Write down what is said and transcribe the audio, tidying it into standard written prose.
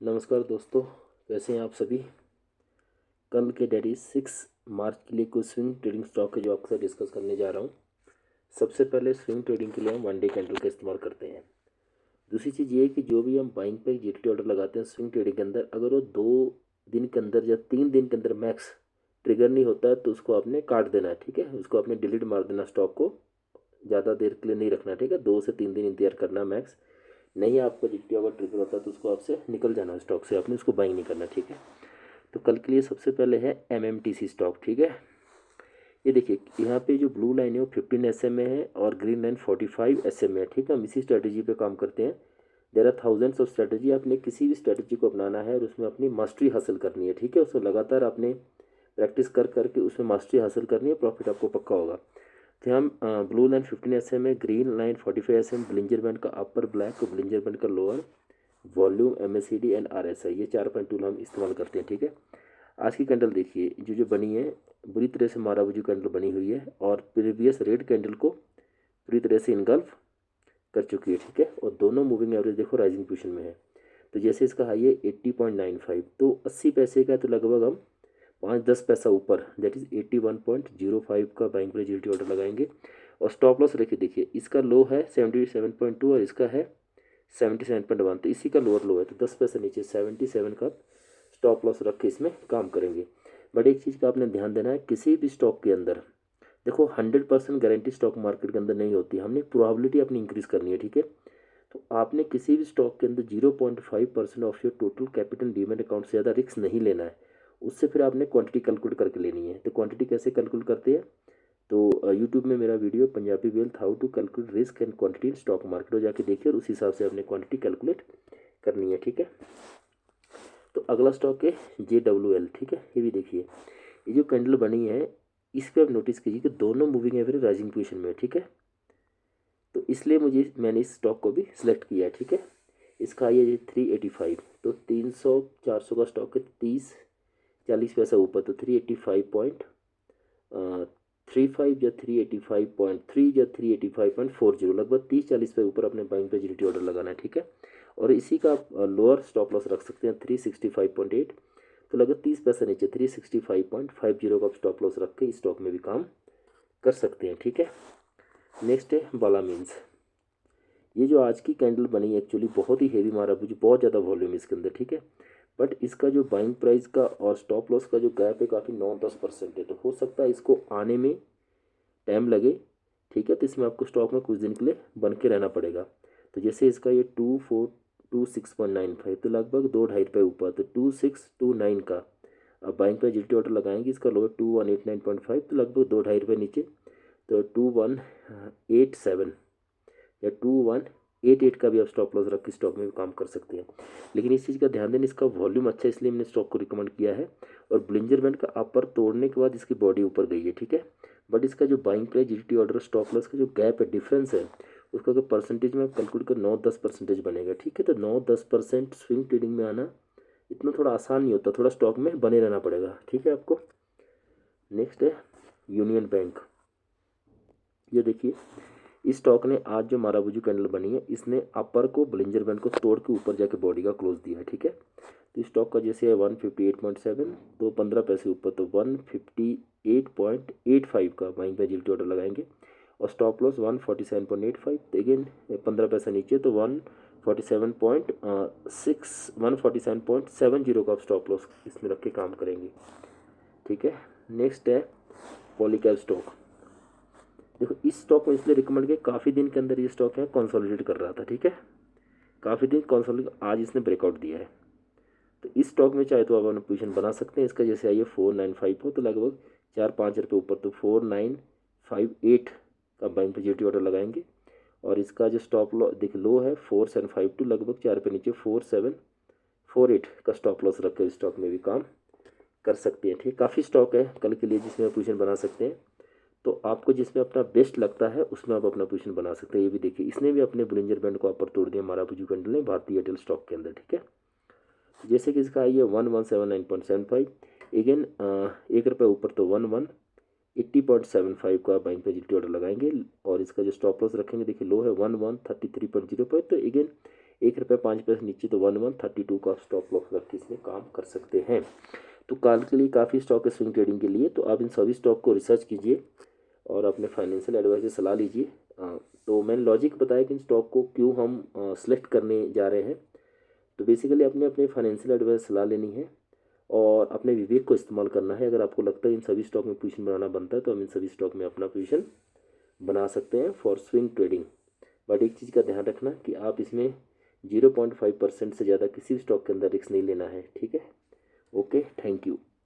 नमस्कार दोस्तों, कैसे हैं आप सभी। कल के डेट इज 6 मार्च के लिए कुछ स्विंग ट्रेडिंग स्टॉक है जो आपके साथ डिस्कस करने जा रहा हूं। सबसे पहले स्विंग ट्रेडिंग के लिए हम 1 डे कैंडल का इस्तेमाल करते हैं। दूसरी चीज़ ये है कि जो भी हम बाइंग पे जीटीटी ऑर्डर लगाते हैं स्विंग ट्रेडिंग के अंदर, अगर वो 2 दिन के अंदर या 3 दिन के अंदर मैक्स ट्रिगर नहीं होता है तो उसको आपने काट देना है। ठीक है, उसको आपने डिलीट मार देना, स्टॉक को ज़्यादा देर के लिए नहीं रखना। ठीक है, 2 से 3 दिन इंतजार करना मैक्स। नहीं आपको जीटीटी अगर ट्रिगर होता है तो उसको आपसे निकल जाना है स्टॉक से, आपने उसको बाइंग नहीं करना। ठीक है, तो कल के लिए सबसे पहले है एमएमटीसी स्टॉक। ठीक है, ये देखिए यहाँ पे जो ब्लू लाइन है वो 15 SMA है और ग्रीन लाइन 45 SMA है। ठीक है, हम इसी स्ट्रेटजी पे काम करते हैं। There are thousands of strategy, आपने किसी भी स्ट्रेटजी को अपनाना है और उसमें अपनी मास्टरी हासिल करनी है। ठीक है, उसमें लगातार आपने प्रैक्टिस कर करके उसमें मास्टरी हासिल करनी है, प्रॉफिट आपको पक्का होगा। तो हम blue line 15 SMA, green line 45 SMA, Bollinger band का अपर ब्लैक, ब्लिंजर बैंड का lower, volume, MACD and RSI, ये 4 टूल हम इस्तेमाल करते हैं। ठीक है, आज की कैंडल देखिए जो जो बनी है, बुरी तरह से माराबूजी कैंडल बनी हुई है और प्रीवियस रेड कैंडल को पूरी तरह से इनगल्फ कर चुकी है। ठीक है, और दोनों मूविंग एवरेज देखो राइजिंग पोजीशन में है। तो जैसे इसका हाई है 80.95, तो 80 पैसे का, तो लगभग हम 5-10 पैसा ऊपर दैट इज 81.05 का बैंक में जीटी ऑर्डर लगाएंगे। और स्टॉप लॉस रखिए, देखिए इसका लो है 77.2 और इसका है 77.1, तो इसी का लोअर लो है, तो 10 पैसे नीचे 77 का स्टॉप लॉस रख के इसमें काम करेंगे। बट एक चीज़ का आपने ध्यान देना है, किसी भी स्टॉक के अंदर देखो 100% गारंटी स्टॉक मार्केट के अंदर नहीं होती, हमने प्रोबेबिलिटी अपनी इंक्रीज करनी है। ठीक है, तो आपने किसी भी स्टॉक के अंदर 0.5% of your total capital demat account से ज़्यादा रिस्क नहीं लेना है। उससे फिर आपने क्वांटिटी कैलकुलेट करके लेनी है। तो क्वांटिटी कैसे कैलकुलेट करते हैं, तो यूट्यूब में मेरा video Punjabi wealth how to calculate risk and quantity in stock market, हो जाके देखिए और उस हिसाब से आपने क्वांटिटी कैलकुलेट करनी है। ठीक है, तो अगला स्टॉक है JWL। ठीक है, ये भी देखिए ये जो कैंडल बनी है इस पर आप नोटिस कीजिए कि दोनों मूविंग एवरेज राइजिंग पोजीशन में है। ठीक है, तो इसलिए मैंने इस स्टॉक को भी सिलेक्ट किया है। ठीक है, इसका आई है 385, तो 300-400 का स्टॉक है, 30-40 पैसा ऊपर, तो 385.35 या 385.3 या 385.40, लगभग 30-40 पे ऊपर अपने बाइंग पे जीटी ऑर्डर लगाना है। ठीक है, और इसी का लोअर स्टॉप लॉस रख सकते हैं 365.8, तो लगभग 30 पैसा नीचे 365.50 का स्टॉप लॉस रख के इस स्टॉक में भी काम कर सकते हैं। ठीक है, नेक्स्ट है बाला मीन्स। ये जो आज की कैंडल बनी एक्चुअली बहुत ही हेवी मारा, मुझे बहुत ज़्यादा वॉल्यूम इसके अंदर। ठीक है, बट इसका जो बाइंग प्राइस का और स्टॉप लॉस का जो गैप है काफ़ी 9-10% है, तो हो सकता है इसको आने में टाइम लगे। ठीक है, तो इसमें आपको स्टॉक में कुछ दिन के लिए बन के रहना पड़ेगा। तो जैसे इसका ये 2426.95, तो लगभग 2-2.5 रुपये ऊपर, तो 2629 का अब बाइंग पे जीटी ऑर्डर लगाएंगे। इसका लोअर 2189.5, तो लगभग 2-2.5 रुपये नीचे, तो 2187 या 2188 का भी आप स्टॉप लॉस रख के स्टॉक में भी काम कर सकते हैं। लेकिन इस चीज़ का ध्यान देना, इसका वॉल्यूम अच्छा है इसलिए मैंने स्टॉक को रिकमेंड किया है, और ब्लिंजर बैंड का अपर तोड़ने के बाद इसकी बॉडी ऊपर गई है। ठीक है, बट इसका जो buying price GT order stop loss का जो गैप है, डिफरेंस है, उसका अगर परसेंटेज में आप कैलकुलेट कर 9-10% बनेगा। ठीक है, तो 9-10% स्विंग ट्रेडिंग में आना इतना थोड़ा आसान नहीं होता, थोड़ा स्टॉक में बने रहना पड़ेगा। ठीक है आपको। नेक्स्ट है यूनियन बैंक। ये देखिए इस स्टॉक ने आज जो माराबूजू कैंडल बनी है, इसने अपर को ब्लिंजर बैंड को तोड़ के ऊपर जाके बॉडी का क्लोज दिया है। ठीक है, तो स्टॉक का जैसे है 158.7, तो 15 पैसे ऊपर, तो 158.85 का बाइंग पे जीटी ऑर्डर लगाएंगे, और स्टॉप लॉस 147.85, तो अगेन 15 पैसा नीचे, तो 147.70 का स्टॉप लॉस इसमें रख के काम करेंगे। ठीक है, नेक्स्ट है पॉलीकैब स्टॉक। देखो इस स्टॉक को इसलिए रिकमेंड किया, काफ़ी दिन के अंदर ये स्टॉक है कंसोलिडेट कर रहा था। ठीक है, काफ़ी दिन कंसोलिडेट, आज इसने ब्रेकआउट दिया है, तो इस स्टॉक में चाहे तो आप अपना पोजीशन बना सकते हैं। इसका जैसे आइए 495 हो, तो लगभग 4-5 रुपये ऊपर, तो 4958 का बैंक पे जीटी ऑर्डर लगाएंगे, और इसका जो स्टॉप लॉस देख लो है 4752, लगभग 4 रुपये नीचे 4748 का स्टॉप लॉस रख कर स्टॉक में भी काम कर सकते हैं। ठीक, काफ़ी स्टॉक है कल के लिए जिसमें आप पोजीशन बना सकते हैं, तो आपको जिसमें अपना बेस्ट लगता है उसमें आप अपना पोजीशन बना सकते हैं। ये भी देखिए इसने भी अपने ब्लिंजर बैंड को अपर तोड़ दिया माराबूजू कैंडल ने भारतीय एयरटेल स्टॉक के अंदर। ठीक है, जैसे कि इसका आई है 1179.75, अगेन 1 रुपये ऊपर, तो 1180.75 का बैंक पे जीटी ऑर्डर लगाएंगे, और इसका जो स्टॉप लॉस रखेंगे देखिए लो है 1133.05, तो अगेन ₹1.05 नीचे तो 1132 का स्टॉप लॉस रख के इसमें काम कर सकते हैं। तो कल के लिए काफ़ी स्टॉक है स्विंग ट्रेडिंग के लिए, तो आप इन सभी स्टॉक को रिसर्च कीजिए और अपने फाइनेंशियल एडवाइजर से सलाह लीजिए। तो मैंने लॉजिक बताया कि इन स्टॉक को क्यों हम सेलेक्ट करने जा रहे हैं। तो बेसिकली अपने अपने फाइनेंशियल एडवाइजर सलाह लेनी है और अपने विवेक को इस्तेमाल करना है। अगर आपको लगता है इन सभी स्टॉक में पोजीशन बनाना बनता है तो हम इन सभी स्टॉक में अपना पोजीशन बना सकते हैं फॉर स्विंग ट्रेडिंग। बट एक चीज़ का ध्यान रखना कि आप इसमें 0.5% से ज़्यादा किसी भी स्टॉक के अंदर रिस्क नहीं लेना है, ठीक है। Okay, thank you.